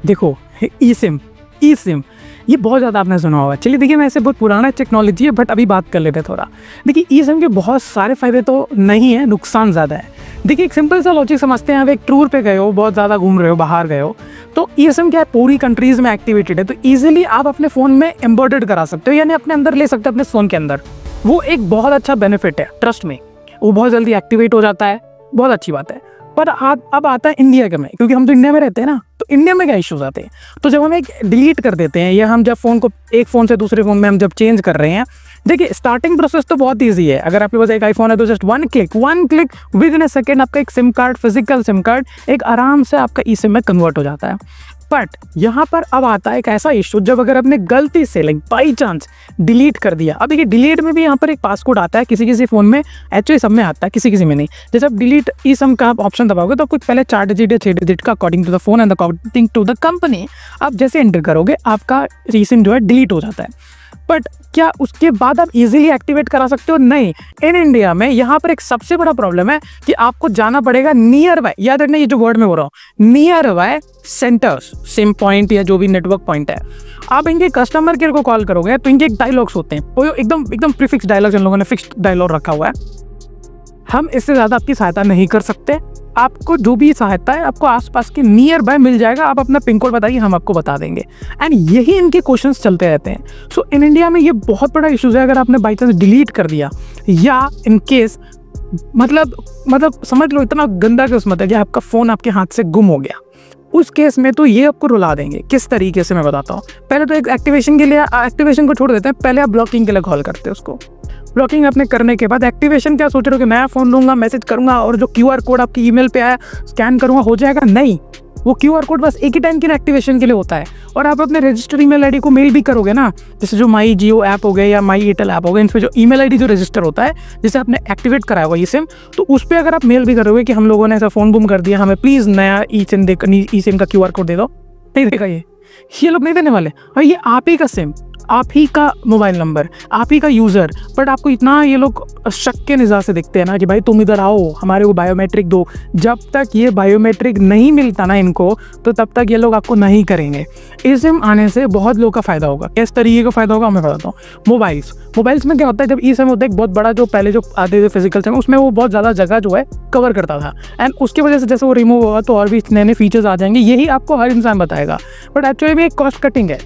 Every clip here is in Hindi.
देखो ई सिम ये बहुत ज़्यादा आपने सुना होगा। चलिए देखिए, मैं ऐसे बहुत पुराना टेक्नोलॉजी है बट अभी बात कर लेते हैं थोड़ा। देखिए ई सिम के बहुत सारे फ़ायदे तो नहीं है, नुकसान ज़्यादा है। देखिए एक सिंपल सा लॉजिक समझते हैं। आप एक टूर पे गए हो, बहुत ज़्यादा घूम रहे हो, बाहर गए हो, तो ई सिम क्या है, पूरी कंट्रीज़ में एक्टिवेटेड है, तो ईजिली आप अपने फ़ोन में एम्बेडेड करा सकते हो, यानी अपने अंदर ले सकते हो, अपने फ़ोन के अंदर। वो एक बहुत अच्छा बेनिफिट है, ट्रस्ट में। वो बहुत जल्दी एक्टिवेट हो जाता है, बहुत अच्छी बात है। पर अब आता है इंडिया के में, क्योंकि हम तो इंडिया में रहते हैं ना, तो इंडिया में क्या इश्यूज आते हैं। तो जब हम एक डिलीट कर देते हैं या हम जब फ़ोन को एक फ़ोन से दूसरे फ़ोन में हम जब चेंज कर रहे हैं, देखिए स्टार्टिंग प्रोसेस तो बहुत ईजी है। अगर आपके पास एक आईफोन है तो just one click with in a second आपका एक SIM card, physical SIM card एक आराम से आपका ई सिम में कन्वर्ट हो जाता है। बट यहाँ पर अब आता है एक ऐसा इशू, जब अगर आपने गलती से लाइक बाई चांस डिलीट कर दिया। अब देखिए डिलीट में भी यहाँ पर एक पासकोड आता है, किसी फ़ोन में, एक्चुअली सब में आता है, किसी में नहीं। जैसे आप डिलीट ई सिम का ऑप्शन दबाओगे तो कुछ पहले 4 डिजिट या 6 डिजिट का according to the phone and according to the company आप जैसे एंटर करोगे आपका ई सिम जो है डिलीट हो जाता है। बट क्या उसके बाद आप इजीली एक्टिवेट करा सकते हो? नहीं। इन इंडिया में यहाँ पर एक सबसे बड़ा प्रॉब्लम है कि आपको जाना पड़ेगा नियर बाय, याद रखना ये जो वर्ड में बोल रहा हूँ, near by centres, SIM point या जो भी नेटवर्क पॉइंट है। आप इनके कस्टमर केयर को कॉल करोगे तो इनके एक डायलॉग्स होते हैं, वो एकदम प्रीफिक्स डायलॉग्स, इन लोगों ने फिक्स्ड डायलॉग रखा हुआ है। हम इससे ज़्यादा आपकी सहायता नहीं कर सकते। आपको जो भी सहायता है आपको आसपास के नियर बाय मिल जाएगा। आप अपना पिन कोड बताइए, हम आपको बता देंगे। एंड यही इनके क्वेश्चंस चलते रहते हैं। सो इन इंडिया में ये बहुत बड़ा इशूज़ है। अगर आपने बाई चांस डिलीट कर दिया या इन केस मतलब समझ लो इतना गंदा किस्मत है कि आपका फ़ोन आपके हाथ से गुम हो गया, उस केस में तो ये आपको रुला देंगे। किस तरीके से मैं बताता हूँ। पहले तो एक एक्टिवेशन के लिए, एक्टिवेशन को छोड़ देते हैं, पहले आप ब्लॉकिंग के लिए कॉल करते हैं उसको। ब्लॉकिंग आपने करने के बाद एक्टिवेशन क्या सोच रहे हो कि नया फ़ोन लूँगा, मैसेज करूँगा और जो QR कोड आपकी ईमेल पे आया स्कैन करूँगा हो जाएगा? नहीं, वो QR कोड बस एक ही टाइम के एक्टिवेशन के लिए होता है। और आप अपने रजिस्टर ईमेल आईडी को मेल भी करोगे ना, जैसे जो माई जियो ऐप हो गया या माई एयरटेल ऐप हो गया, इन पर जो ईमेल आईडी जो रजिस्टर होता है जैसे आपने एक्टिवेट कराया हुआ ई सिम, तो उस पर अगर आप मेल भी करोगे कि हम लोगों ने ऐसा फ़ोन गुम कर दिया, हमें प्लीज़ नया ई सिम का QR कोड दे दो, नहीं देगा ये लोग नहीं देने वाले। और ये आप ही का सिम, आप ही का मोबाइल नंबर, आप ही का यूज़र, बट आपको इतना ये लोग शक के निगाह से देखते हैं ना कि भाई तुम इधर आओ, हमारे को बायोमेट्रिक दो। जब तक ये बायोमेट्रिक नहीं मिलता ना इनको, तो तब तक ये लोग आपको नहीं करेंगे। ई सिम आने से बहुत लोग का फ़ायदा होगा। किस तरीके का फ़ायदा होगा मैं बताता हूँ। मोबाइल्स में क्या होता है, जब ई सिम होता है एक बहुत बड़ा, जो पहले जो आते थे फिजिकल सिम, उसमें वो बहुत ज़्यादा जगह जो है कवर करता था। एंड उसकी वजह से जैसे वो रिमूव होगा तो और भी नए नए फीचर्स आ जाएंगे। यही आपको हर इंसान बताएगा, बट एक्चुअली में एक कॉस्ट कटिंग है।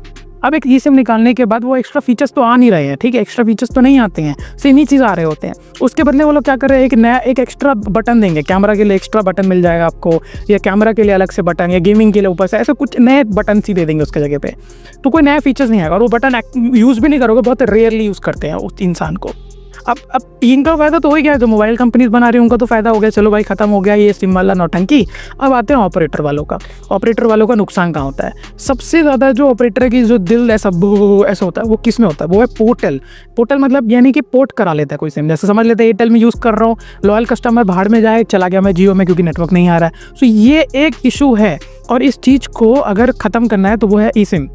अब एक ई सिम निकालने के बाद वो एक्स्ट्रा फीचर्स तो आ नहीं रहे हैं, ठीक है, एक्स्ट्रा फीचर्स तो नहीं आते हैं, सेम ही चीज़ आ रहे होते हैं। उसके बदले वो लोग क्या कर रहे हैं, एक नया एक एक्स्ट्रा बटन देंगे, कैमरा के लिए एक्स्ट्रा बटन मिल जाएगा आपको, या कैमरा के लिए अलग से बटन, या गेमिंग के लिए ऊपर से ऐसे कुछ नए बटन ही दे देंगे उसके जगह पे। तो कोई नया फीचर्स नहीं आएगा और वो बटन यूज़ भी नहीं करोगे, बहुत रेयरली यूज़ करते हैं उस इंसान को। अब इनका फ़ायदा तो हो ही गया, जो मोबाइल कंपनीज बना रही है उनका तो फ़ायदा हो गया, चलो भाई ख़त्म हो गया ये सिम वाला नौटंकी। अब आते हैं ऑपरेटर वालों का। ऑपरेटर वालों का नुकसान कहाँ होता है? सबसे ज़्यादा जो ऑपरेटर की जो दिल ऐसा होता है, वो किस में होता है? वो है पोर्टल मतलब यानी कि पोर्ट करा लेता है कोई सिम। जैसे समझ लेते हैं एयरटेल में यूज़ कर रहा हूँ, लॉयल कस्टमर भाड़ में जाए, चला गया मैं जियो में क्योंकि नेटवर्क नहीं आ रहा है। सो ये एक इशू है और इस चीज़ को अगर ख़त्म करना है तो वो है ई सिम।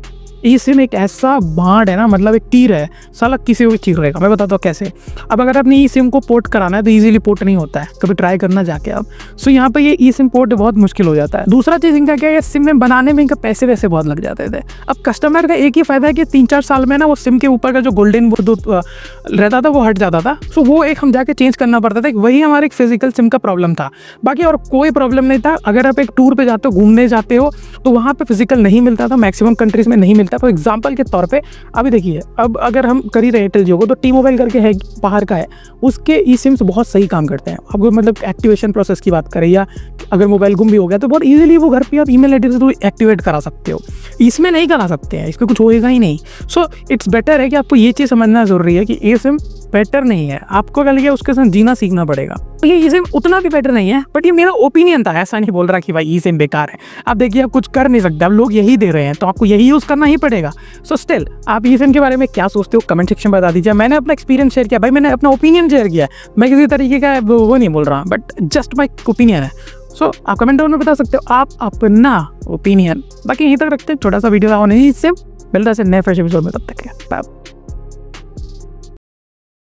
ई सिम एक ऐसा बाढ़ है ना, मतलब एक तीर है, साला किसी को भी चीर रहेगा। मैं बताता हूँ कैसे। अब अगर आपने ई सिम को पोर्ट कराना है तो इजीली पोर्ट नहीं होता है, कभी ट्राई करना जाके आप। सो यहाँ पे ये ई सिम पोर्ट बहुत मुश्किल हो जाता है। दूसरा चीज़ इनका क्या है, सिम में बनाने में इनका पैसे वैसे बहुत लग जाते थे। अब कस्टमर का एक ही फ़ायदा है कि 3-4 साल में ना वो सिम के ऊपर का जो गोल्डन रहता था वो हट जाता था। सो वो एक हम जाके चेंज करना पड़ता था। वही हमारे एक फिजिकल सिम का प्रॉब्लम था, बाकी और कोई प्रॉब्लम नहीं था। अगर आप एक टूर पर जाते हो, घूमने जाते हो, तो वहाँ पर फिजिकल नहीं मिलता था, मैक्सिमम कंट्रीज़ में नहीं मिलता। फॉर एग्जाम्पल के तौर पे अभी देखिए, अब अगर हम कर ही रहे एयरटेल जियो को, तो T-Mobile करके है बाहर का है, उसके ई सिम्स बहुत सही काम करते हैं। अब मतलब एक्टिवेशन प्रोसेस की बात करें या अगर मोबाइल गुम भी हो गया तो बहुत इजीली वो घर पे आप ईमेल आईडी से तो एक्टिवेट करा सकते हो। इसमें नहीं करा सकते हैं, इसमें कुछ होएगा ही नहीं। सो इट्स बेटर है कि आपको ये चीज़ समझना ज़रूरी है कि ई सिम बेटर नहीं है, आपको क्या लगे उसके साथ जीना सीखना पड़ेगा। तो ये ई सिम उतना भी बेटर नहीं है, बट ये मेरा ओपिनियन था, ऐसा नहीं बोल रहा कि भाई ई सिम बेकार है। आप देखिए आप कुछ कर नहीं सकते, अब लोग यही दे रहे हैं तो आपको यही यूज़ करना ही पड़ेगा। सो स्टिल आप ई सिम के बारे में क्या सोचते हो कमेंट सेक्शन में बता दीजिए। मैंने अपना एक्सपीरियंस शेयर किया भाई, मैंने अपना ओपिनियन शेयर किया, मैं किसी तरीके का वो नहीं बोल रहा, बट जस्ट माई ओपिनियन है। सो आप कमेंट डाउन में बता सकते हो आप अपना ओपिनियन। बाकी यहीं तक रखते हैं, छोटा सा वीडियो था, नहीं इससे मिलता है नए फ्रेश एपिसोड में, तब तक बाय।